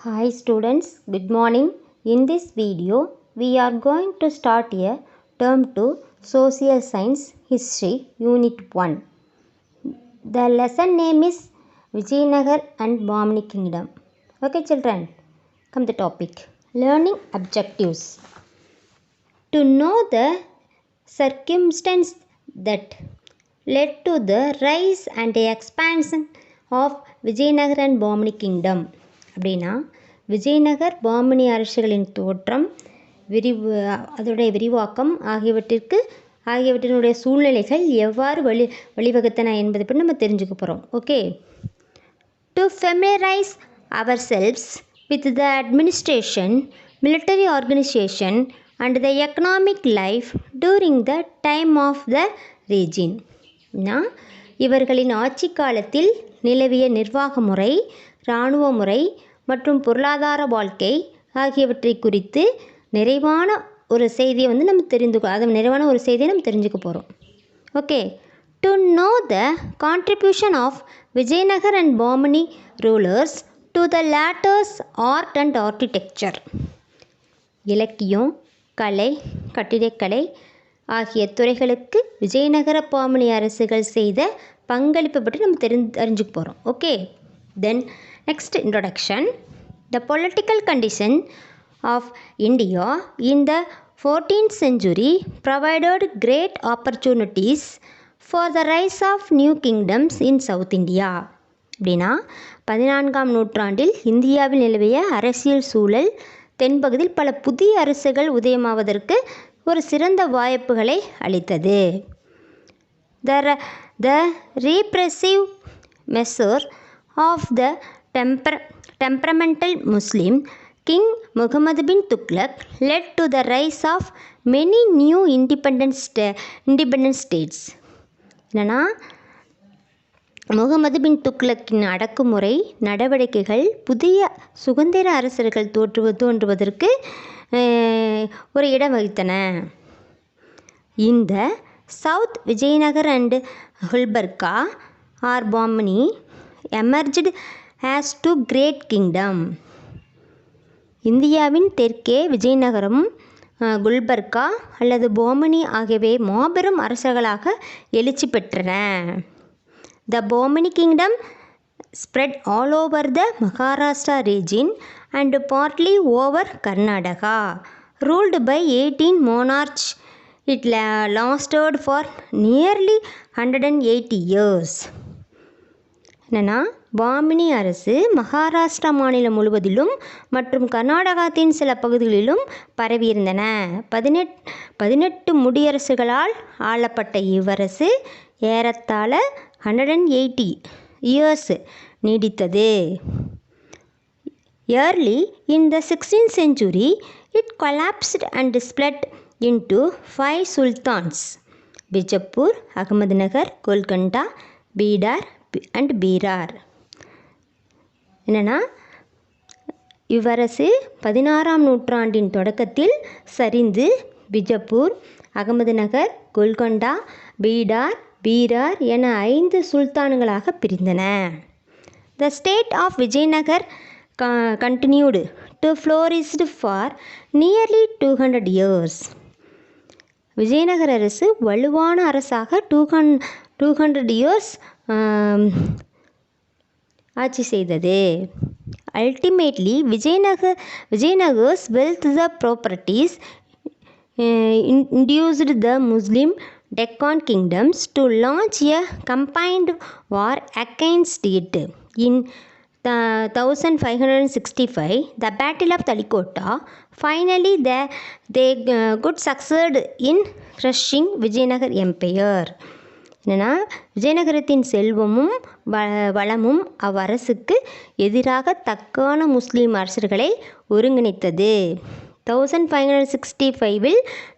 Hi students, good morning. In this video, we are going to start a term 2 Social Science History Unit 1. The lesson name is Vijayanagar and Bahmani Kingdom. Okay children, come the topic. Learning objectives. To know the circumstance that led to the rise and expansion of Vijayanagar and Bahmani Kingdom. அப்படின்னா விஜயநகர் பாமனி அரசுகளின் தோற்றம் அதோடைய விரிவாக்கம் ஆகியவற்றினுடைய சூழ்நிலைகள் எவ்வாறு வழிவகுத்தன என்பதை பற்றி நம்ம தெரிஞ்சுக்க போகிறோம். Okay, to familiarise ourselves with the administration, military organisation and the economic life during the time of the region. இவர்களின் ஆட்சி காலத்தில் நிலவிய நிர்வாக முறை, இராணுவ முறை மற்றும் பொருளாதார வாழ்க்கை ஆகியவற்றை குறித்து நிறைவான ஒரு செய்தியை நம்ம தெரிஞ்சுக்க போகிறோம். Okay, to know the contribution of Vijayanagar and Bahmani rulers to the latter's art and architecture. இலக்கியம், கலை, கட்டிடக்கலை ஆகிய துறைகளுக்கு விஜயநகர பாமனி அரசுகள் செய்த பங்களிப்பை பற்றி நம்ம தெரிஞ்சுக்க போகிறோம். Okay, then next introduction. The political condition of India in the 14th century provided great opportunities for the rise of new kingdoms in South India. அப்படின்னா 14ஆம் நூற்றாண்டில் இந்தியாவில் நிலவிய அரசியல் சூழல் தென்பகுதியில் பல புதிய அரசுகள் உதயமாவதற்கு ஒரு சிறந்த வாய்ப்புகளை அளித்தது. The repressive measure of the temperamental Muslim King Muhammad bin Tughlaq led to the rise of many new independent states. என்னன்னா, முகமது பின் துக்ளக்கின் அடக்குமுறை நடவடிக்கைகள் புதிய சுதந்திர அரசர்கள் தோன்றுவதற்கு ஒரு இடம் வகித்தன. இந்த south Vijayanagar and Gulbarga or Bahmani emerged as to great kingdom. இந்தியாவின் தெற்கே விஜயநகரம், குல்பர்கா அல்லது பாமனி ஆகியவை மாபெரும் அரசர்களாக எழுச்சி பெற்றன. The Bahmani kingdom spread all over the Maharashtra region and partly over Karnataka. Ruled by 18 monarchs, it lasted for nearly 180 years. என்னன்னா, பாமினி அரசு மகாராஷ்டிரா மாநிலம் முழுவதிலும் மற்றும் கர்நாடகத்தின் சில பகுதிகளிலும் பரவியிருந்தன. 18 முடியரசுகளால் ஆளப்பட்ட இவ்வரசு ஏறத்தாழ 180 years நீடித்தது. Early in the 16th century, it collapsed and split into 5 sultans: Bijapur, Ahmednagar, Golconda, Bidar and Berar. என்னன்னா, இவ்வரசு 16ஆம் நூற்றாண்டின் தொடக்கத்தில் சரிந்து பிஜப்பூர், அகமதுநகர், கோல்கொண்டா, பீடார், பீரார் என 5 சுல்தான்களாக பிரிந்தன. The state of Vijayanagar continued to flourish for nearly 200 years. Vijayanagara அரசு வலுவான அரசாக 200 years ஆட்சி செய்தது. Ultimately, Vijayanagar's wealth the properties induced the Muslim Deccan kingdoms to launch a combined war against it. In 1565, the Battle of Talikota, finally they could succeed in crushing Vijayanagar Empire. என்னன்னா, விஜயநகரத்தின் செல்வமும் வளமும் அவ்வரசுக்கு எதிராக தக்கான முஸ்லீம் அரசர்களை ஒருங்கிணைத்தது. 1565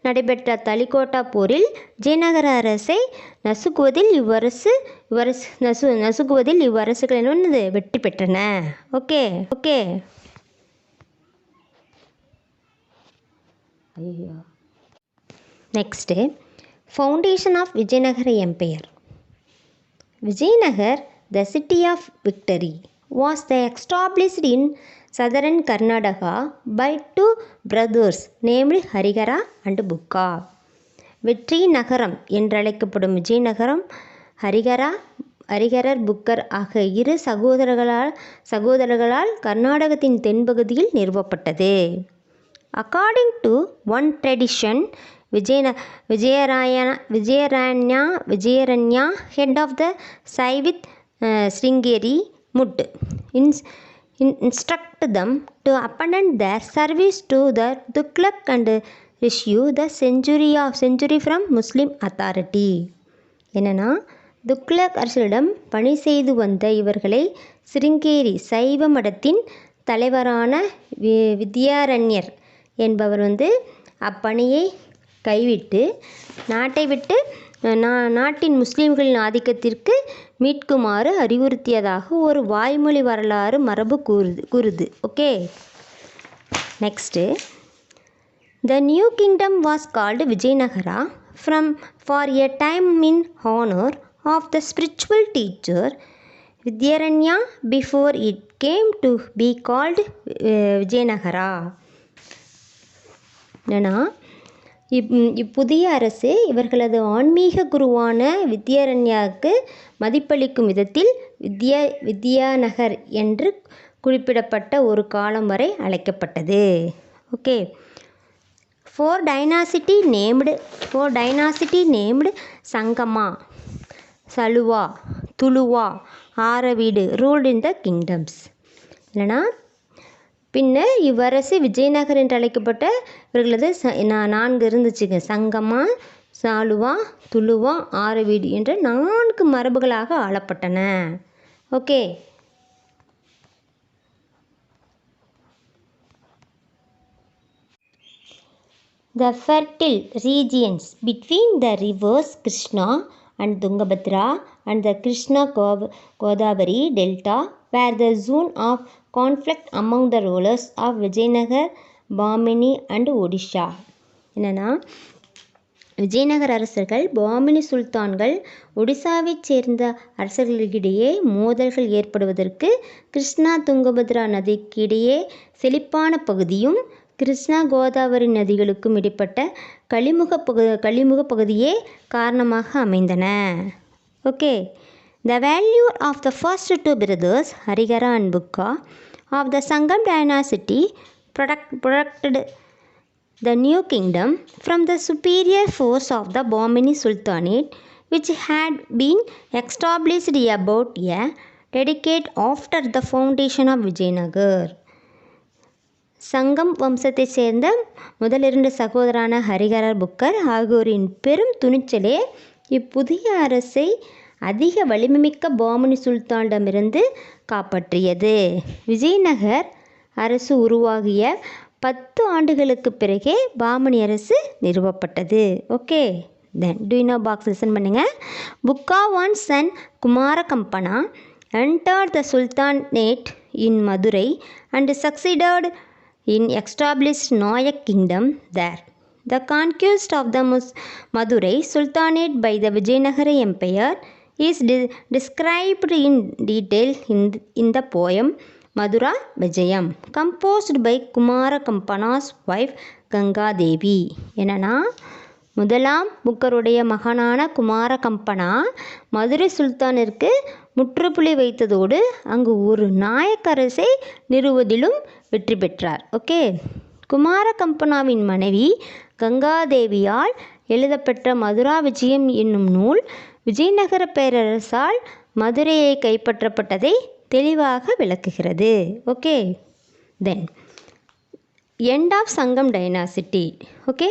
நடைபெற்ற தலிகோட்டா போரில் விஜயநகர அரசை நசுக்குவதில் இவ்வரசுகள் வெற்றி பெற்றன. Okay okay next, Foundation of Vijayanagara Empire. Vijayanagar, the city of victory, was established in southern Karnataka by two brothers named Harihara and Bukka. வெற்றி நகரம் என்றழைக்கப்படும் விஜயநகரம் ஹரிஹரர் புக்கர் ஆகிய இரு சகோதரர்களால் கர்நாடகத்தின் தென்பகுதியில் நிறுவப்பட்டது. According to one tradition, Vijayaranya head of the Saivit Sringeri Mutt instruct them to abandon their service to the Tughlaq and issue the century from Muslim authority. என்னன்னா துக்ளக் அரசரிடம் பணி செய்து வந்த இவர்களை சிருங்கேரி சைவ மடத்தின் தலைவரான வித்யாரண்யர் என்பவர் அப்பணியை கைவிட்டு நாட்டை விட்டு நாட்டின் முஸ்லீம்களின் ஆதிக்கத்திற்கு மீட்குமாறு அறிவுறுத்தியதாக ஒரு வாய்மொழி வரலாறு மரபு கூறுது. Okay, next, the new kingdom was called Vijayanagara for a time in honor of the spiritual teacher Vidyaranya before it came to be called Vijayanagara. என்னன்னா இப்புதிய அரசு இவர்களது ஆன்மீக குருவான வித்யாரண்யாவுக்கு மதிப்பளிக்கும் விதத்தில் வித்யாநகர் என்று குறிப்பிடப்பட்ட ஒரு காலம் வரை அழைக்கப்பட்டது. Okay, four dynasty named Sangama, Saluva, Tuluva, Aravidu ruled in the kingdoms. இல்லைனா பின்னர் இவ்வரசு விஜயநகர் என்று அழைக்கப்பட்ட இவர்களது 4 இருந்துச்சுங்க. சங்கமா, சாலுவா, துளுவா, ஆரவீடு என்ற 4 மரபுகளாக ஆளப்பட்டன. Okay, the fertile regions between the rivers Krishna and Tungabhadra and the Krishna Godavari delta were the zone of conflict among the rulers of Vijayanagar, Bamini and Odisha. என்னன்னா விஜயநகர அரசர்கள், பாமினி சுல்தான்கள், ஒடிசாவைச் சேர்ந்த அரசர்களிடையே மோதல்கள் ஏற்படுவதற்கு கிருஷ்ணா துங்கபத்ரா நதிக்கிடையே செழிப்பான பகுதியும் கிருஷ்ணா கோதாவரி நதிகளுக்கும் இடைப்பட்ட கலிமுக பகுதியே காரணமாக அமைந்தன. Okay, the value of the first two brothers Harihara and Bukka of the Sangam dynasty protected the new kingdom from the superior force of the Bahmani Sultanate, which had been established about a decade after the foundation of Vijayanagar. சங்கம் வம்சத்தை சேர்ந்த முதல் 2 சகோதரான Hariharar Booker ஆகியோரின் பெரும் துணிச்சலே இப்புதிய அரசை அதிக வலிமைமிக்க பாமனி சுல்தானிடமிருந்து காப்பாற்றியது. விஜயநகர் அரசு உருவாகிய 10 ஆண்டுகளுக்கு பிறகே பாமனி அரசு நிறுவப்பட்டது. ஓகே, தென் டூயினோ பாக்ஸ் லிசன் பண்ணுங்கள். Bukka one son Kumara Kampana entered the Sultanate in Madurai and succeeded in established Nayak kingdom there. The conquest of the Madurai Sultanate by the Vijayanagara Empire is described in detail in the poem Madura Vijayam, composed by Kumara Kampana's wife Ganga Devi. என்னன்னா முதலாம் புக்கருடைய மகனான குமார கம்பனா மதுரை சுல்தானிற்கு முற்றுப்புள்ளி வைத்ததோடு அங்கு ஒரு நாயக்கரசை நிறுவுவதிலும் வெற்றி பெற்றார். Okay, Kumara கம்பனாவின் மனைவி கங்காதேவியால் எழுதப்பெற்ற மதுரா விஜயம் என்னும் நூல் விஜயநகர பேரரசால் மதுரையை கைப்பற்றப்பட்டதை தெளிவாக விளக்குகிறது. ஓகே, தென் எண்ட் ஆஃப் சங்கம் dynasty. Okay,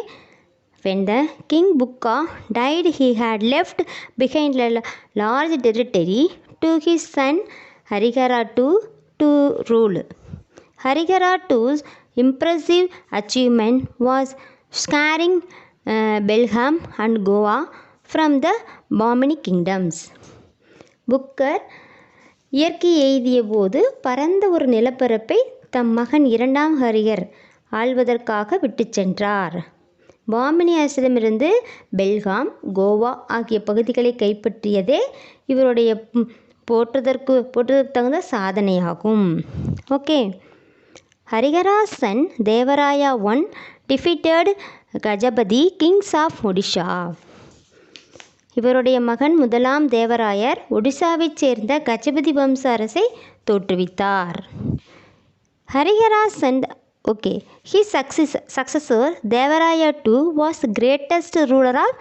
when the king Bukka died, he had left behind a large territory to his son Harihara to rule. Harihara II's impressive achievement was scaring Belgaum and Goa from the Bahmani kingdoms. Booker இயற்கை எய்திய போது பரந்த ஒரு நிலப்பரப்பை தம் மகன் 2ஆம் ஹரிஹர் ஆள்வதற்காக விட்டு சென்றார். பாமினி அரசிடமிருந்து பெல்காம், கோவா ஆகிய பகுதிகளை கைப்பற்றியதே இவருடைய போற்றுதற்கு தகுந்த சாதனையாகும். Okay. Harihara's son Devaraya one defeated Gajapati kings of Odisha. இவருடைய மகன் முதலாம் தேவராயர் ஒடிசாவைச் சேர்ந்த கஜபதி வம்ச அரசை தோற்றுவித்தார். Harihara's son his successor Devaraya II was the greatest ruler of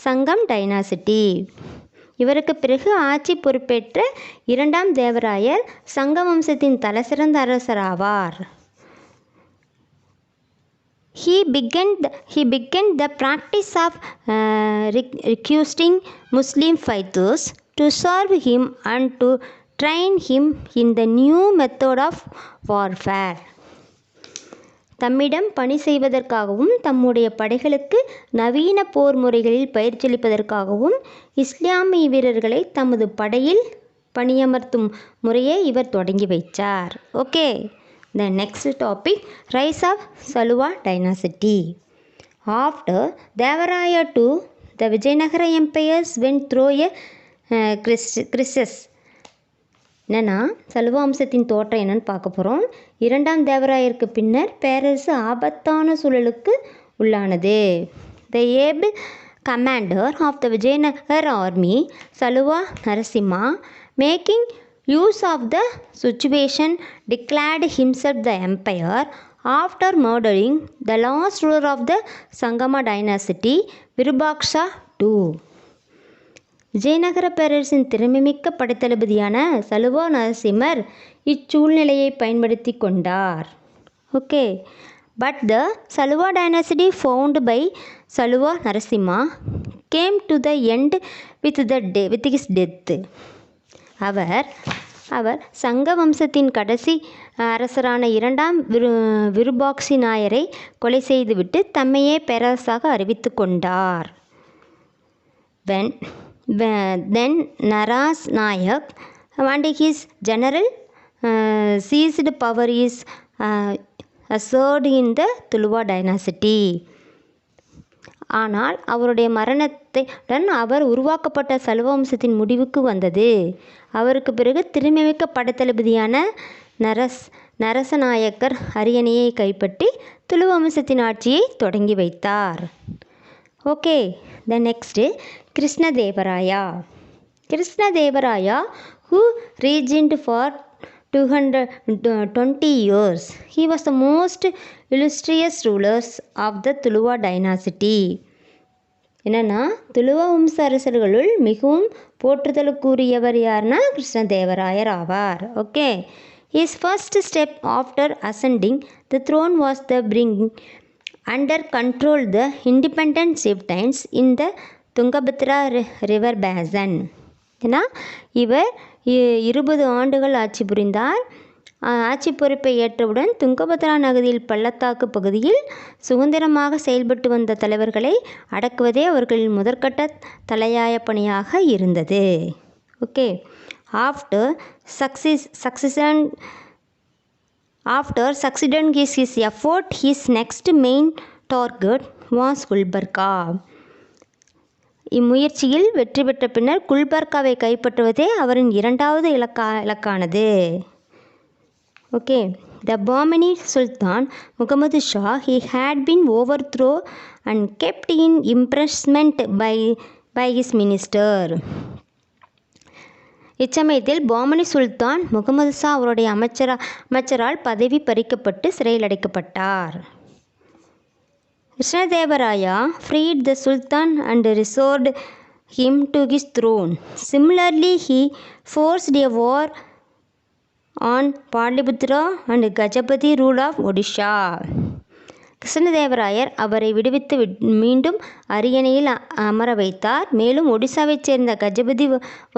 சங்கம் டைனாசிட்டி. இவருக்கு பிறகு ஆட்சி பொறுப்பேற்ற இரண்டாம் தேவராயர் சங்க வம்சத்தின் தலைசிறந்த அரசராவார். He began the practice of recruiting Muslim fighters to serve him and to train him in the new method of warfare. தம்மிடம் பணி செய்வதற்காகவும் தம்முடைய படைகளுக்கு நவீன போர் முறைகளில் பயிற்சியளிப்பதற்காகவும் இஸ்லாமிய வீரர்களை தமது படையில் பணியமர்த்தும் முறையை இவர் தொடங்கி வைத்தார். Okay. The next topic, rise of Saluva dynasty. After Devaraya II, the Vijayanagara empires went through a crisis. என்னென்னா சலுவா வம்சத்தின் தோற்றம் என்னன்னு பார்க்க போகிறோம். இரண்டாம் தேவராயருக்கு பின்னர் பேரரசு ஆபத்தான சூழலுக்கு உள்ளானது. The able commander of the Vijayanagara army, Saluva Narasimha, making use of the situation, declared himself the empire after murdering the last ruler of the Sangama dynasty, Virupaksha II. Vijayanagara பேரரசின் திறமைமிக்க படைத்தளபதியான சலுவா நரசிம்மர் இச்சூழ்நிலையை பயன்படுத்தி கொண்டார். Okay. But the Saluva dynasty found by Saluva Narasimha came to the end with his death. அவர் சங்க வம்சத்தின் கடைசி அரசரான இரண்டாம் விருபாக்ஷி நாயரை கொலை செய்துவிட்டு தம்மையே பேரரசாக அறிவித்து கொண்டார். Then Naras Nayak and his general seized power is asserted in the Tuluva dynasty. ஆனால் அவருடைய மரணத்துடன் அவர் உருவாக்கப்பட்ட சலுவ வம்சத்தின் முடிவுக்கு வந்தது. அவருக்கு பிறகு திறமைமிக்க படைத்தளபதியான நரசநாயக்கர் அரியணையை கைப்பற்றி துளுவ வம்சத்தின் ஆட்சியை தொடங்கி வைத்தார். Okay. The next, Krishnadevaraya. Krishnadevaraya, who reigned for 220 years. He was the most illustrious rulers of the Tuluva dynasty. என்னென்னா துளுவ வம்ச அரசர்களுள் மிகவும் போற்றுதலுக்குரியவர் யார்னா கிருஷ்ணதேவராயர் ஆவார். Okay. His first step after ascending the throne was the bringing under control the independent chieftains in the Tungabhadra river basin. ஏன்னா இவர் 20 ஆண்டுகள் ஆட்சி புரிந்தார். ஆட்சி பொறுப்பை ஏற்றவுடன் துங்கபத்ரா நதியில் பள்ளத்தாக்கு பகுதியில் சுதந்திரமாக செயல்பட்டு வந்த தலைவர்களை அடக்குவதே அவர்களின் முதற்கட்ட தலையாய பணியாக இருந்தது. Okay. After succeeding his effort, his next main target was Gulbarga. இம்முயற்சியில் வெற்றி பெற்ற பின்னர் குல்பர்காவை கைப்பற்றுவதே அவரின் இரண்டாவது இலக்கானது. Okay. The Bahmani Sultan Muhammad Shah, he had been overthrown and kept in imprisonment by his minister. இச்சமயத்தில் பாமனி சுல்தான் முகமது ஷா அவருடைய அமைச்சரால் பதவி பறிக்கப்பட்டு சிறையில் அடைக்கப்பட்டார். Krishnadevaraya freed the Sultan and restored him to his throne. Similarly, he forced a war on Pataliputra and Gajapati rule of Odisha. Krishnadevarayar அவரை விடுவித்து மீண்டும் அரியணையில் அமர வைத்தார். மேலும் ஒடிசாவைச் சேர்ந்த கஜபதி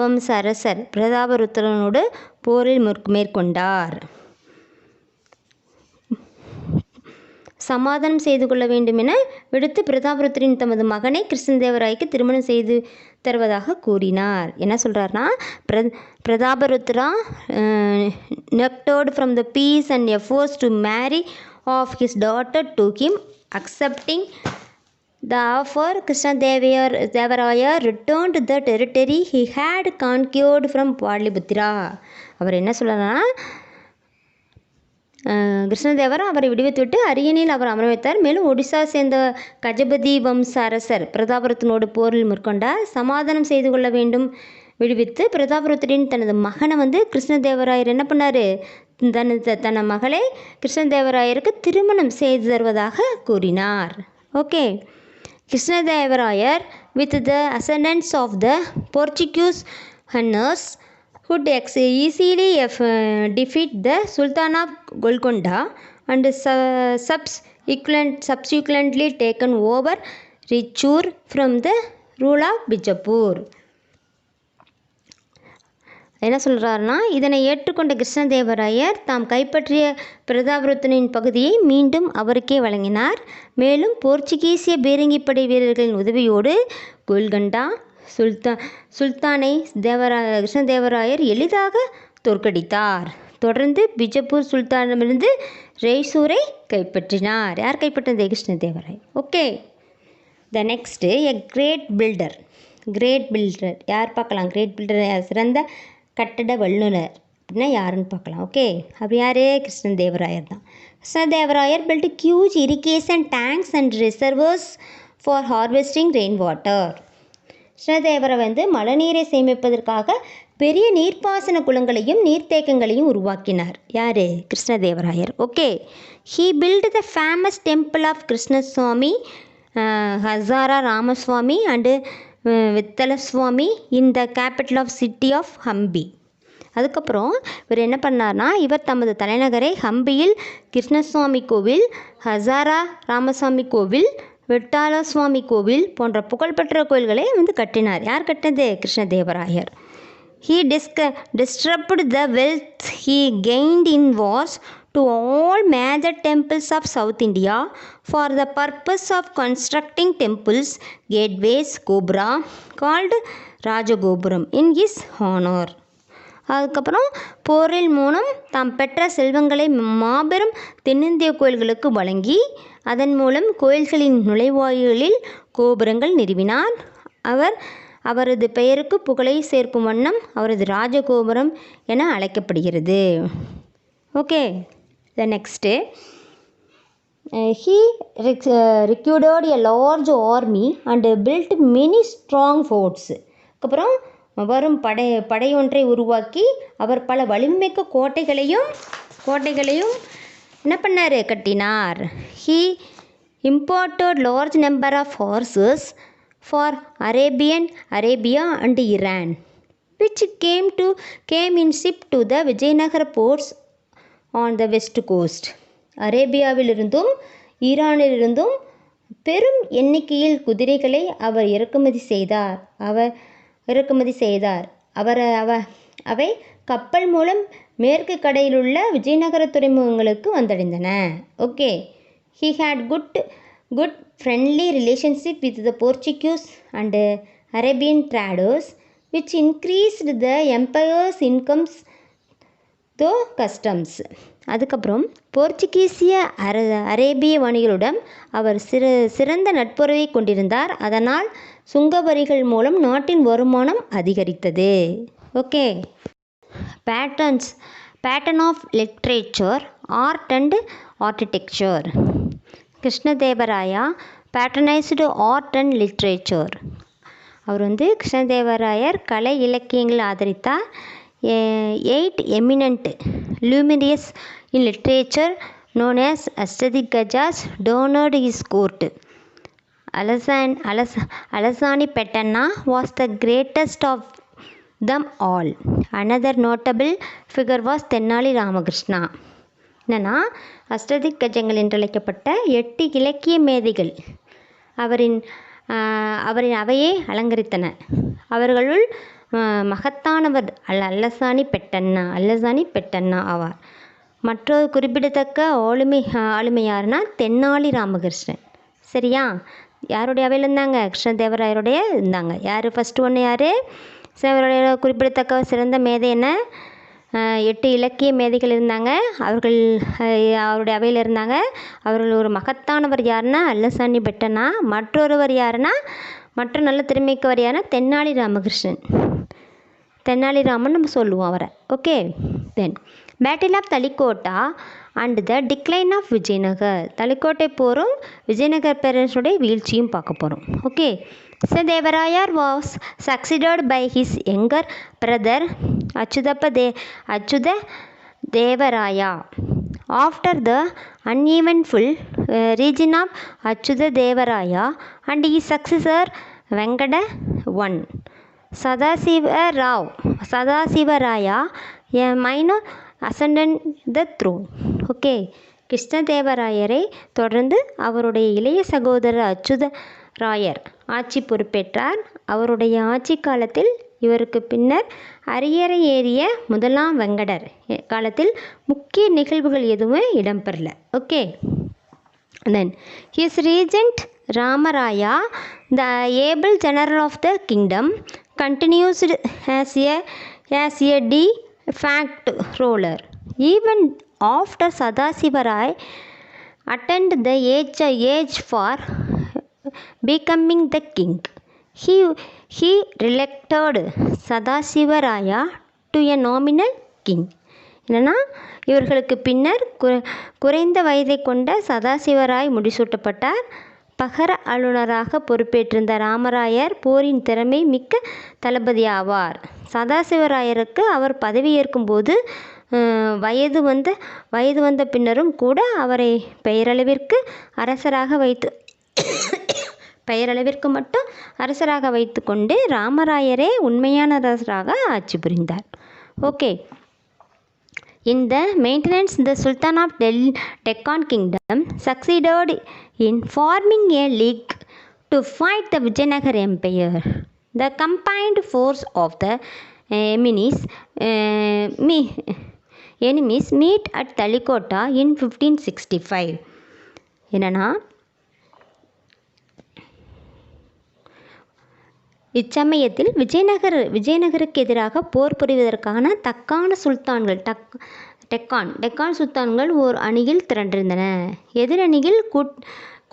வம்ச அரசர் பிரதாபருத்ரனோடு போரில் மேற்கொண்டார். சமாதானம் செய்து கொள்ள வேண்டும் என விடுத்து பிரதாபருத்ரன் தமது மகனை கிருஷ்ணதேவராய்க்கு திருமணம் செய்து தருவதாக கூறினார். என்ன சொல்கிறார்னா, Prataparudra nurtured from the peace and efforts to marry of his daughter to him, accepting Therefore, Krishnadevaraya returned to the territory he had conquered from Pataliputra. அவர் என்ன சொல்லலாம்னா, கிருஷ்ணதேவர் அவரை விடுவித்துவிட்டு அரியணையில் அவர் அமர வைத்தார். மேலும் ஒடிசா சேர்ந்த கஜபதி வம்ச அரசர் பிரதாபருத்தனோடு போரில் மேற்கொண்டார். சமாதானம் செய்து கொள்ள வேண்டும் விடுவித்து பிரதாபருத்தரின் தனது மகனை கிருஷ்ணதேவராயர் என்ன பண்ணார், தன மகளை கிருஷ்ணதேவராயருக்கு திருமணம் செய்து தருவதாக கூறினார். Okay, Krishnadevarayar with the ascendance of the Portuguese Huns could easily defeat the Sultan of Golconda and subsequently taken over Raichur from the rule of Bijapur. என்ன சொல்கிறாருன்னா, இதனை ஏற்றுக்கொண்ட கிருஷ்ணதேவராயர் தாம் கைப்பற்றிய பிரதாபருத்தனின் பகுதியை மீண்டும் அவருக்கே வழங்கினார். மேலும் போர்ச்சுகீசிய பீரங்கிப்படை வீரர்களின் உதவியோடு கோல்கண்டா சுல்தானை கிருஷ்ணதேவராயர் எளிதாக தோற்கடித்தார். தொடர்ந்து பிஜப்பூர் சுல்தானிடமிருந்து ரெய்சூரை கைப்பற்றினார். யார் கைப்பற்றினது? Krishnadevarayar. Okay, the next a great builder. யார் பார்க்கலாம்? கிரேட் பில்டர் சிறந்த கட்டட வல்லுநர் அப்படின்னா யாருன்னு பார்க்கலாம். ஓகே, அப்படி யார்? கிருஷ்ணதேவராயர் தான். Krishnadevarayar built huge irrigation tanks and reservoirs for harvesting rain water. கிருஷ்ணதேவரை மழைநீரை சேமிப்பதற்காக பெரிய நீர்ப்பாசன குளங்களையும் நீர்த்தேக்கங்களையும் உருவாக்கினார். யார்? Krishnadevarayar. Okay, he built the famous temple of Krishnaswamy, Hazara Ramaswamy and Vitthalaswamy in the capital of city of Hampi. அதுக்கப்புறம் இவர் என்ன பண்ணார்னா, இவர் தமது தலைநகரை ஹம்பியில் கிருஷ்ணசுவாமி கோவில், ஹசாரா ராமசாமி கோவில், விட்டாலசுவாமி கோவில் போன்ற புகழ்பெற்ற கோயில்களை கட்டினார். யார் கட்டினது? Krishnadevarayar. He distributed the wealth he gained in wars to all major temples of South India for the purpose of constructing temples, gateways, gopura called Rajagopuram in his honor. அதுக்கப்புறம் போரில் மூலம் தாம் பெற்ற செல்வங்களை மாபெரும் தென்னிந்திய கோயில்களுக்கு வழங்கி அதன் மூலம் கோயில்களின் நுழைவாயிலில் கோபுரங்கள் நிறுவினார். அவரது பெயருக்கு புகழை சேர்க்கும் வண்ணம் அவரது ராஜகோபுரம் என அழைக்கப்படுகிறது. Okay, the next he recruited a large army and built many strong forts. அதுக்கப்புறம் வரும் படையொன்றை உருவாக்கி அவர் பல வலிமைமிக்க கோட்டைகளையும் என்ன பண்ணார்? கட்டினார். He imported large number of horses for Arabia and Iran, which came in ship to the Vijayanagara ports on the west coast. அரேபியாவிலிருந்தும் ஈரானிலிருந்தும் பெரும் எண்ணிக்கையில் குதிரைகளை அவர் இறக்குமதி செய்தார். அவை கப்பல் மூலம் மேற்கு கடையிலுள்ள விஜயநகர துறைமுகங்களுக்கு வந்தடைந்தன. Okay, he had good friendly relationship with the Portuguese and Arabian traders, which increased the empire's incomes through customs. அதுக்கப்புறம் போர்ச்சுகீசிய அரேபிய வணிகர்களுடன் அவர் சிறந்த நட்புறவை கொண்டிருந்தார். அதனால் சுங்க வரிகள் மூலம் நாட்டின் வருமானம் அதிகரித்தது. Okay, pattern of literature, art and architecture. Krishnadevaraya patronised art and literature. அவர் கிருஷ்ணதேவராயர் கலை இலக்கியங்களை ஆதரித்தார். 8 eminent luminaries in literature known as Ashtadhikajas adorned his court. Alasani Petanna was the greatest of them all. Another notable figure was Tennali Ramakrishna. என்னன்னா, அஷ்டதிக்கஜங்கள் என்றழைக்கப்பட்ட 8 இலக்கிய மேதைகள் அவரின் அவையை அலங்கரித்தன. அவர்களுள் மகத்தானவர் அல்லசானி பெட்டண்ணா ஆவார். மற்றொரு குறிப்பிடத்தக்க ஆளுமையார்னா தென்னாலி ராமகிருஷ்ணன். சரியா? யாருடைய அவையில் இருந்தாங்க? கிருஷ்ணதேவராயருடைய இருந்தாங்க. யார் ஃபஸ்ட்டு ஒன்று? யார்? அவருடைய குறிப்பிடத்தக்க சிறந்த மேதை என்ன? 8 இலக்கிய மேதைகள் இருந்தாங்க. அவருடைய அவையில் இருந்தாங்க. அவர்கள் ஒரு மகத்தானவர் யாருன்னா அல்லசாணி பெட்டனா, மற்றொருவர் யாருன்னா மற்ற நல்ல திறமைக்கவர் யாருன்னா தென்னாலி ராமகிருஷ்ணன். தென்னாலிராமன் நம்ம சொல்லுவோம் அவரை. Okay. Then battle of Talikota and the decline of Vijayanagar. Talikottai போரும் விஜயநகர் பேரரசுடைய வீழ்ச்சியும் பார்க்க போகிறோம். Okay. Devarayar was succeeded by his younger brother Achyuta Devaraya. After the uneventful reign of Achyuta Devaraya and his successor Venkata I, Sadasivaraya, a minor, ascended the throne. Okay. கிருஷ்ணதேவராயரை தொடர்ந்து அவருடைய இளைய சகோதரர் அச்சுத ராயர் ஆட்சி பொறுப்பேற்றார். அவருடைய ஆட்சி காலத்தில் இவருக்கு பின்னர் அரியணை ஏறிய முதலாம் வெங்கடர் காலத்தில் முக்கிய நிகழ்வுகள் எதுவுமே இடம்பெறல. Okay. Then his regent Ramaraya, the able general of the kingdom, continued as a de facto ruler. Even after Sadasivarai attained the age for becoming the king, he reelected Sadasivaraya to a nominal king. என்னென்னா இவர்களுக்கு பின்னர் குறைந்த வயதை கொண்ட சதாசிவராய் முடிசூட்டப்பட்டார். பகர ஆளுநராக பொறுப்பேற்றிருந்த ராமராயர் போரின் திறமை மிக்க தளபதி ஆவார். சதாசிவராயருக்கு அவர் பதவியேற்கும் போது வயது வந்த பின்னரும் கூட அவரை பெயரளவிற்கு மட்டும் அரசராக வைத்து கொண்டு ராமராயரே உண்மையான அரசராக ஆட்சி புரிந்தார். Okay. In the maintenance, the Sultan of Deccan Kingdom succeeded in forming a league to fight the Vijayanagar Empire. The combined force of the enemies meet at Talikota in 1565. என்னன்னா இச்சமயத்தில் விஜயநகருக்கு எதிராக போர் புரிவதற்கான டெக்கான் சுல்தான்கள் ஓர் அணியில் திரண்டிருந்தன. எதிரணியில்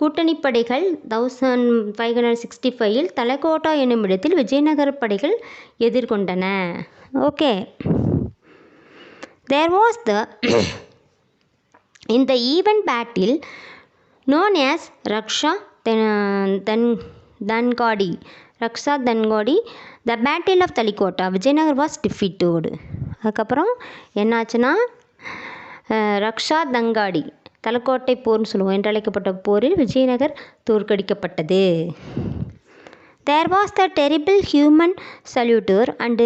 கூட்டணிப்படைகள் 1565 தலக்கோட்டா என்னும் இடத்தில் விஜயநகர படைகள் எதிர்கொண்டன. Okay. There was in the event battle known as Raksha Dangadi, the battle of Talikota, Vijayanagar was defeated. அதுக்கப்புறம் என்னாச்சுன்னா ரக்ஷா தங்காடி தலக்கோட்டை போர்னு சொல்லுவோம் என்றழைக்கப்பட்ட போரில் Vijayanagar தோற்கடிக்கப்பட்டது. There was the terrible human slaughter and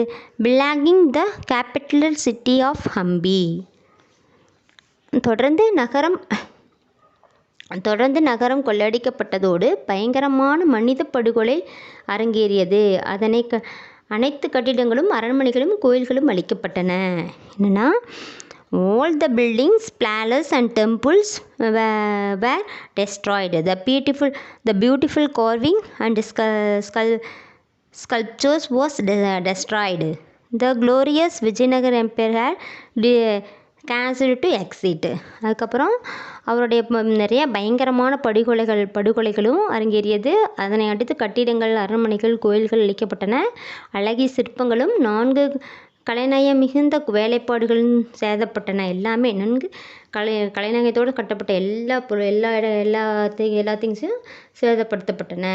belonging the capital city of Hampi. தொடர்ந்து நகரம் கொள்ளையடிக்கப்பட்டதோடு பயங்கரமான மனித படுகொலை அரங்கேறியது. அனைத்து கட்டிடங்களும் அரண்மனைகளும் கோயில்களும் அழிக்கப்பட்டன. என்னென்னா all the buildings, palaces and temples were destroyed. The beautiful carving and sculptures was destroyed. The glorious Vijayanagar Empire had cancelled to exit. அதுக்கப்புறம் அவருடைய நிறைய பயங்கரமான படுகொலைகளும் அரங்கேறியது. அதனை அடுத்து கட்டிடங்கள், அரண்மனைகள், கோயில்கள் அழிக்கப்பட்டன. அழகிய சிற்பங்களும் 4 கலைநயம் மிகுந்த வேலைப்பாடுகளும் சேதப்பட்டன. எல்லாமே நன்கு கலைநயத்தோடு கட்டப்பட்ட எல்லா திங்ஸும் சேதப்படுத்தப்பட்டன.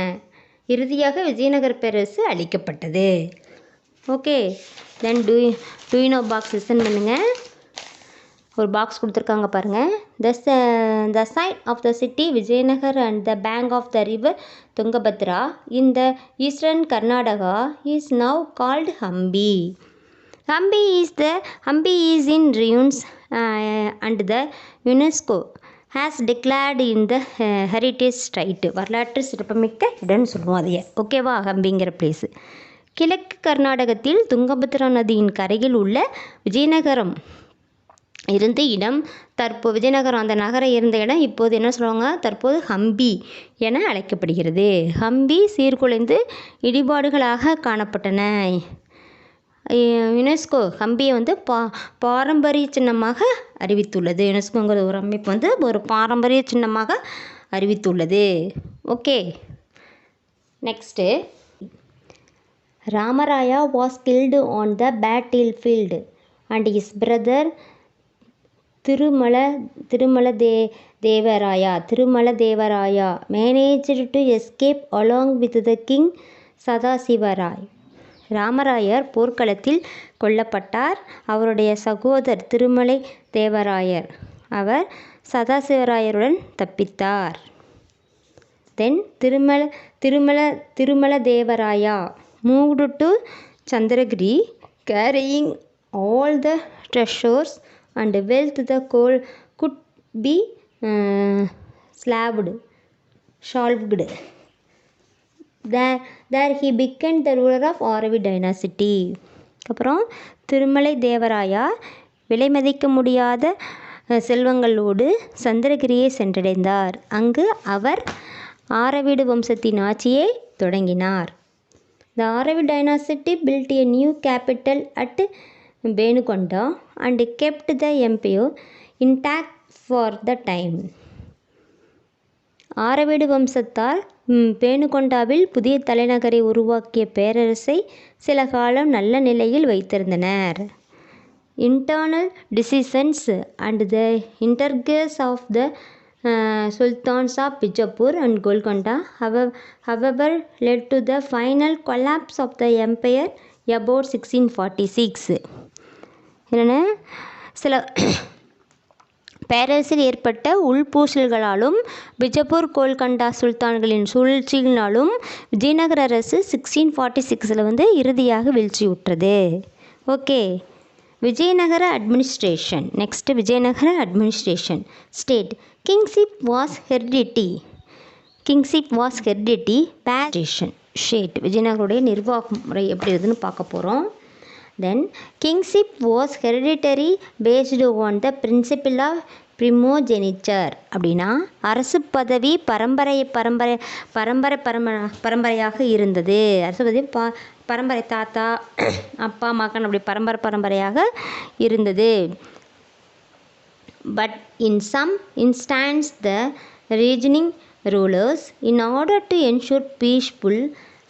இறுதியாக விஜயநகர பேரரசு அழிக்கப்பட்டது. Okay. Then do you know box listen பண்ணுங்கள். ஒரு பாக்ஸ் கொடுத்துருக்காங்க பாருங்கள். The site of the city Vijayanagar and the bank of the river Tungabhadra in the eastern Karnataka is now called Hampi. Hampi is in ruins and the UNESCO has declared in the heritage site. வரலாற்று சிறப்புமிக்க இடம்னு சொல்லுவோம் அதையே. ஓகேவா? ஹம்பிங்கிற place கிழக்கு கர்நாடகத்தில் துங்கபத்ரா நதியின் கரையில் உள்ள விஜயநகரம் இருந்த இடம் விஜயநகரம் அந்த நகரம் இருந்த இடம் இப்போது என்ன சொல்லுவாங்க? தற்போது ஹம்பி என அழைக்கப்படுகிறது. ஹம்பி சீர்குலைந்து இடிபாடுகளாக காணப்பட்டன. யுனெஸ்கோ ஹம்பியை வந்து பாரம்பரிய சின்னமாக அறிவித்துள்ளது. யுனெஸ்கோங்கிற ஒரு அமைப்பு வந்து ஒரு பாரம்பரிய சின்னமாக அறிவித்துள்ளது. Okay, next, Ramaraya was killed on the battle field and his brother Tirumala Devaraya managed to escape along with the king Sadashivaraya. Ramarayar போர்க்களத்தில் கொல்லப்பட்டார். அவருடைய சகோதரர் திருமலை தேவராயர் அவர் சதாசிவராயருடன் தப்பித்தார். தென் Tirumala Devaraya moved to Chandragiri carrying all the treasures and wealth that could be salved. There he became the ruler of Aravid dynasty. அப்புறம் திருமலை தேவராயா விலை மதிக்க முடியாத செல்வங்களோடு சந்திரகிரியை சென்றடைந்தார். அங்கு அவர் ஆரவிடு வம்சத்தின் ஆட்சியை தொடங்கினார். The Aravid dynasty built a new capital at Benukonda and kept the empire intact for the time. ஆரவிடு வம்சத்தார் பேணுகொண்டாவில் புதிய தலைநகரை உருவாக்கிய பேரரசை சில காலம் நல்ல நிலையில் வைத்திருந்தனர். Internal decisions and the intergers of the Sultans of Bijapur and Golconda however led to the final collapse of the empire about 1646. என்னென்ன சில பேரரசில் ஏற்பட்ட உள்பூசல்களாலும் பிஜப்பூர் கோல்கண்டா சுல்தான்களின் சூழ்ச்சியினாலும் விஜயநகர அரசு 1646 வந்து இறுதியாக வீழ்ச்சியுற்றது. Okay, Vijayanagara administration. Next, Vijayanagara administration. State kingship was heredity பேஸ்டேஷன் ஷேட். விஜயநகருடைய நிர்வாக முறை எப்படி இருக்குதுன்னு பார்க்க போகிறோம். Then kingship was hereditary based on the principle of primogeniture. அப்படின்னா அரசு பதவி பரம்பரையாக இருந்தது. அரசு பதவி பரம்பரை, தாத்தா அப்பா மகன், அப்படி பரம்பரையாக இருந்தது. But in some instance the reigning rulers, in order to ensure peaceful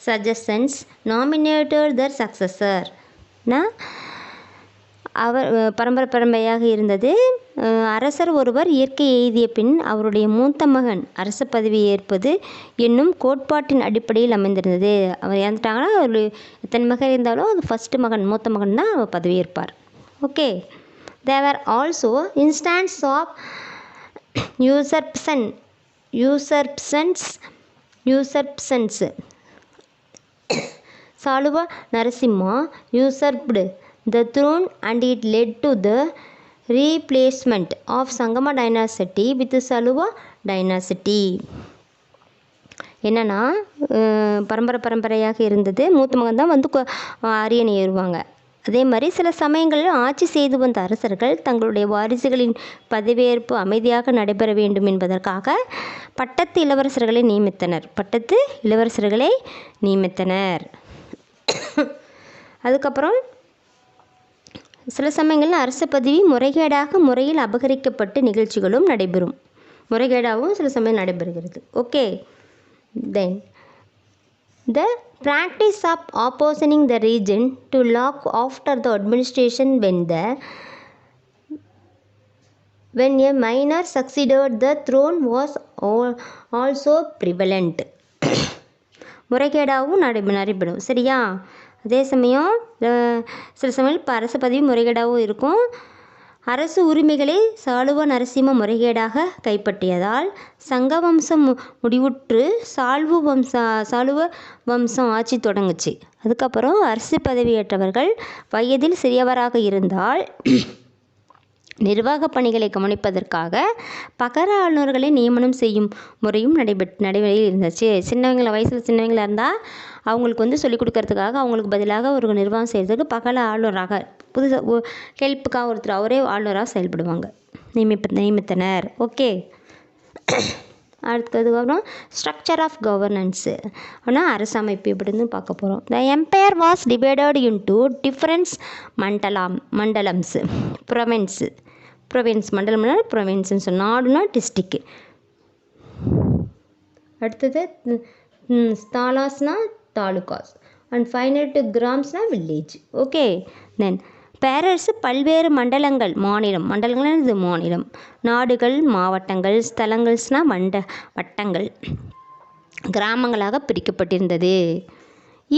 successions, nominated their successor. அவர் பரம்பரையாக இருந்தது. அரசர் ஒருவர் இயற்கை எய்திய பின் அவருடைய மூத்த மகன் அரச பதவி ஏற்பது என்னும் கோட்பாட்டின் அடிப்படையில் அமைந்திருந்தது. அவர் இறந்துட்டாங்கன்னா அவர் எத்தனை மகன் இருந்தாலும் அது ஃபஸ்ட்டு மகன், மூத்த மகன் தான் பதவி ஏற்பார். Okay, there are also instance of usurpations. Saluva Narasimha usurped the throne and it led to the replacement of Sangama dynasty with Saluva dynasty. என்னன்னா பரம்பரையாக இருந்தது. மூத்த மகன் தான் வந்து அரியணை ஏறுவாங்க. அதே மாதிரி சில சமயங்களில் ஆட்சி செய்து வந்த அரசர்கள் தங்களுடைய வாரிசுகளின் பதவியேற்பு அமைதியாக நடைபெற வேண்டும் என்பதற்காக பட்டத்து இளவரசர்களை நியமித்தனர். அதுக்கப்புறம் சில சமயங்களில் அரச பதவி முறையில் அபகரிக்கப்பட்டு நிகழ்ச்சிகளும் முறைகேடாகவும் சில சமயம் நடைபெறுகிறது. Okay, then the practice of opposing the region to lock after the administration when a minor succeeded the throne was also prevalent. முறைகேடாகவும் நடைபெறும். சரியா? அதே சமயம் சில சமயம் இப்போ அரசு பதவி முறைகேடாகவும் இருக்கும். அரசு உரிமைகளை சாளுவ நரசிம்ம முறைகேடாக கைப்பற்றியதால் சங்க வம்சம் முடிவுற்று சாளுவ வம்சம் ஆட்சி தொடங்குச்சு. அதுக்கப்புறம் அரசு பதவியேற்றவர்கள் வயதில் சிறியவராக இருந்தால் நிர்வாக பணிகளை கவனிப்பதற்காக பகர ஆளுநர்களை நியமனம் செய்யும் முறையும் நடைமுறையில் இருந்துச்சு. வயசில் சின்னவங்களாக இருந்தால் அவங்களுக்கு வந்து சொல்லிக் கொடுக்கறதுக்காக அவங்களுக்கு பதிலாக ஒரு நிர்வாகம் செய்கிறதுக்கு பகல ஆளுநராக ஹெல்ப்புக்காக ஒருத்தர் அவரே ஆளுநராக செயல்படுவாங்க நியமித்தனர். ஓகே, அதுக்கப்புறம் ஸ்ட்ரக்சர் ஆஃப் கவர்னன்ஸு ஆனால் அரசமைப்பு எப்படின்னு பார்க்க போகிறோம். The empire was divided into differents மண்டலம்ஸு ப்ரொவின்ஸ் மண்டலம்னா ப்ரொவின்ஸ்ன்னு சொன்னால் நாடுனா டிஸ்ட்ரிக்கு. அடுத்தது தாலாஸ்னா தாலுகாஸ் அண்ட் ஃபைனல் டு கிராம்ஸ்னா வில்லேஜ். ஓகே. தென் பேரரசு பல்வேறு மண்டலங்கள்னா இது மாநிலம், நாடுகள் மாவட்டங்கள், ஸ்தலங்கள்ஸ்னா வட்டங்கள், கிராமங்களாக பிரிக்கப்பட்டிருந்தது.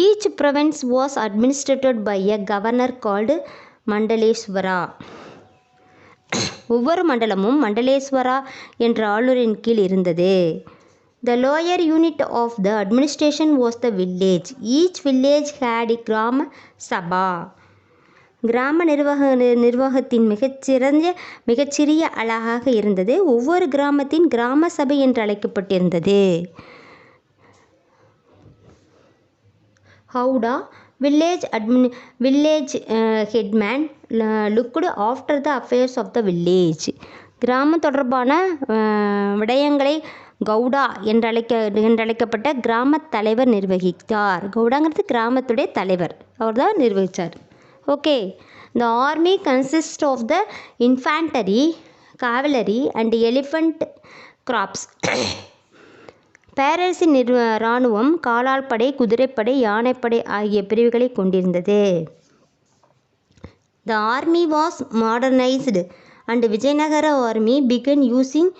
Each province was administered by a governor called Mandaleshwara. ஒவ்வொரு மண்டலமும் மண்டலேஸ்வரா என்ற ஆளுநரின் கீழ் இருந்தது. The lower unit of the administration was the village. Each village had a கிராம சபா. கிராம நிர்வாகத்தின் மிகச்சிறிய அலகாக இருந்தது. ஒவ்வொரு கிராமத்தின் கிராம சபை என்று அழைக்கப்பட்டிருந்தது. ஹவுடா village headman looked after the affairs of the village. கிராம தொடர்பான விடயங்களை கவுடா என்றழைக்கப்பட்ட கிராம தலைவர் நிர்வகித்தார். கவுடாங்கிறது கிராமத்துடைய தலைவர், அவர் தான் நிர்வகித்தார். Okay. The army consist of the infantry, cavalry and elephant corps. பேரரசின் இராணுவம் காலால் படை, குதிரைப்படை, யானைப்படை ஆகிய பிரிவுகளை கொண்டிருந்தது. The army was modernised and Vijayanagara army began using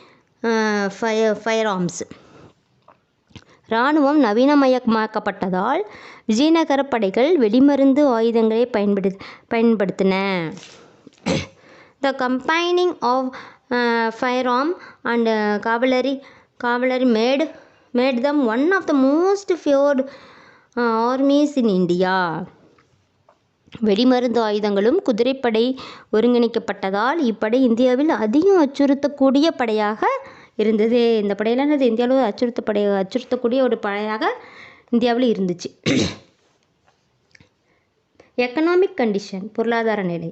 firearms. இராணுவம் நவீனமயமாக்கப்பட்டதால் விஜயநகர படைகள் வெடிமருந்து ஆயுதங்களை பயன்படுத்தின. The combining of firearm and cavalry made them one of the most feared armies in India. வெடிமருந்து ஆயுதங்களும் குதிரைப்படை ஒருங்கிணைக்கப்பட்டதால் இப்படை இந்தியாவில் அதிகம் அச்சுறுத்தக்கூடிய படையாக இருந்தது. இந்த படையெல்லாம் இந்தியாவில் அச்சுறுத்தக்கூடிய ஒரு படையாக இந்தியாவில் இருந்துச்சு. எக்கனாமிக் கண்டிஷன், பொருளாதார நிலை.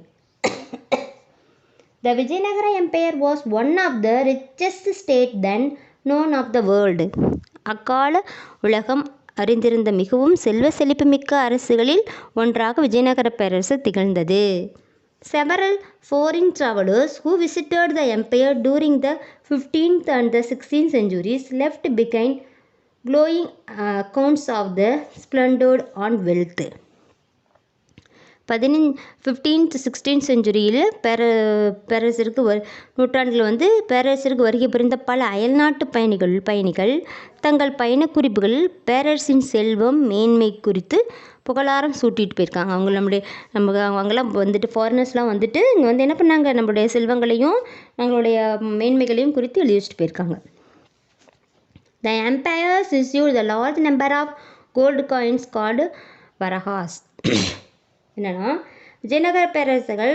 The Vijayanagara Empire was one of the richest states then known of the world. அக்கால உலகம் அறிந்திருந்த மிகவும் செல்வ செழிப்புமிக்க அரசுகளில் ஒன்றாக விஜயநகர பேரரசு திகழ்ந்தது. Several foreign travelers who visited the empire during the 15th and the 16th centuries left behind glowing accounts of the splendor and wealth. 15th 16th செஞ்சுரியில் பேரரசிற்கு நூற்றாண்டில் பேரரசிற்கு வருகை புரிந்த பல அயல்நாட்டு பயணிகள் தங்கள் பயண குறிப்புகளில் பேரரசின் செல்வம் மேன்மை குறித்து புகழாரம் சூட்டிட்டு போயிருக்காங்க. அவங்களாம் ஃபாரினர்ஸ்லாம் இங்கே என்ன பண்ணாங்க, நம்மளுடைய செல்வங்களையும் நம்மளுடைய மேன்மைகளையும் குறித்து எழுதி வச்சுட்டு போயிருக்காங்க. The empires issued the large number of gold coins called வரகாஸ். என்னன்னா, விஜயநகர பேரரசுகள்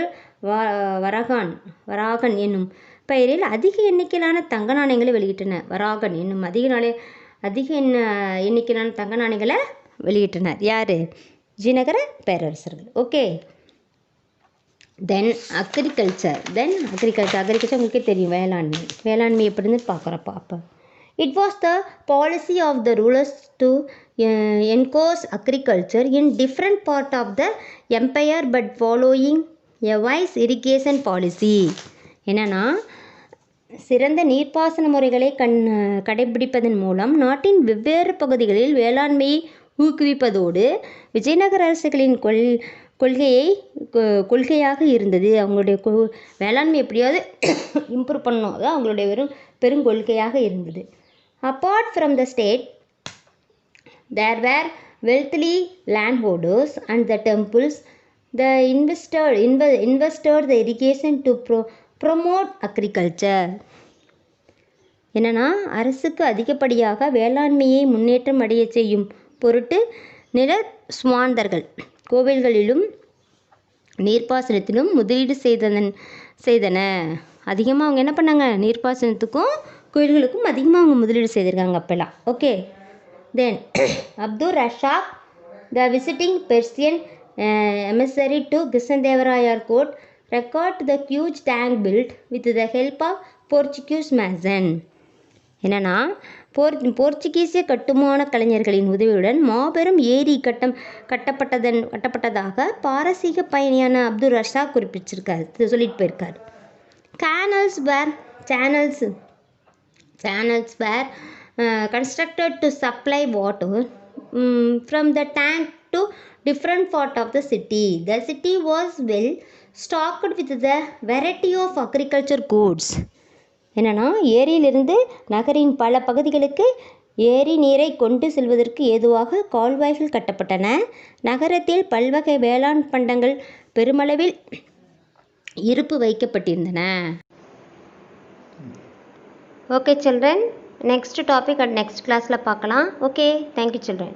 வராகன் என்னும் பெயரில் அதிக எண்ணிக்கையிலான தங்க நாணயங்களை வெளியிட்டனர். வராகன் என்னும் அதிக எண்ணிக்கையிலான தங்க நாணயங்களை வெளியிட்டனர். யார்? விஜயநகர பேரரசர்கள். ஓகே. தென் அக்ரிகல்ச்சர் உங்களுக்கே தெரியும். வேளாண்மை எப்படின்னு பார்க்குறப்ப It was the policy of the rulers to encourage agriculture in different part of the empire but following a wise irrigation policy. என்னன்னா, சிறந்த நீர்ப்பாசன முறைகளை கடைபிடிப்பதன் மூலம் நாட்டின் வெவ்வேறு பகுதிகளில் வேளாண்மையை ஊக்குவிப்பதோடு விஜயநகர அரசுகளின் கொள்கையாக இருந்தது. அவங்களுடைய வேளாண்மை எப்படியாவது இம்ப்ரூவ் பண்ணணும், அதான் அவங்களுடைய பெருங்கொள்கையாக இருந்தது. Apart from the state, there were wealthy landholders and the temples. The invested the irrigation to promote agriculture. என்னன்னா, அரசுக்கு அதிகப்படியாக வேளாண்மையை முன்னேற்றம் அடைய செய்யும் பொருட்டு நில சுவாந்தர்கள் கோவில்களிலும் நீர்ப்பாசனத்திலும் முதலீடு செய்தன. அதிகமாக அவங்க என்ன பண்ணாங்க, நீர்ப்பாசனத்துக்கும் கோயில்களுக்கும் அதிகமாக அவங்க முதலீடு செய்திருக்காங்க அப்போல்லாம். Okay. Then Abdul Razak, the visiting Persian emissary to Krishnadevaraya's court, record the huge tank built with the help of Portuguese mason. என்னென்னா போர்ச்சுகீசிய கட்டுமான கலைஞர்களின் உதவியுடன் மாபெரும் ஏரி கட்டப்பட்டதாக பாரசீக பயணியான அப்துல் ரஷாக் குறிப்பிட்டிருக்காரு, சொல்லிட்டு போயிருக்காரு. Channels were constructed to supply water from the tank to different part of the city. The city was well stocked with the variety of agriculture goods. என்னென்னா ஏரியிலிருந்து நகரின் பல பகுதிகளுக்கு ஏரி நீரை கொண்டு செல்வதற்கு ஏதுவாக கால்வாய்கள் கட்டப்பட்டன. நகரத்தில் பல்வகை வேளாண் பண்டங்கள் பெருமளவில் இருப்பு வைக்கப்பட்டிருந்தன. Okay children, next topic and next கிளாஸில் பார்க்கலாம். Okay, thank you children.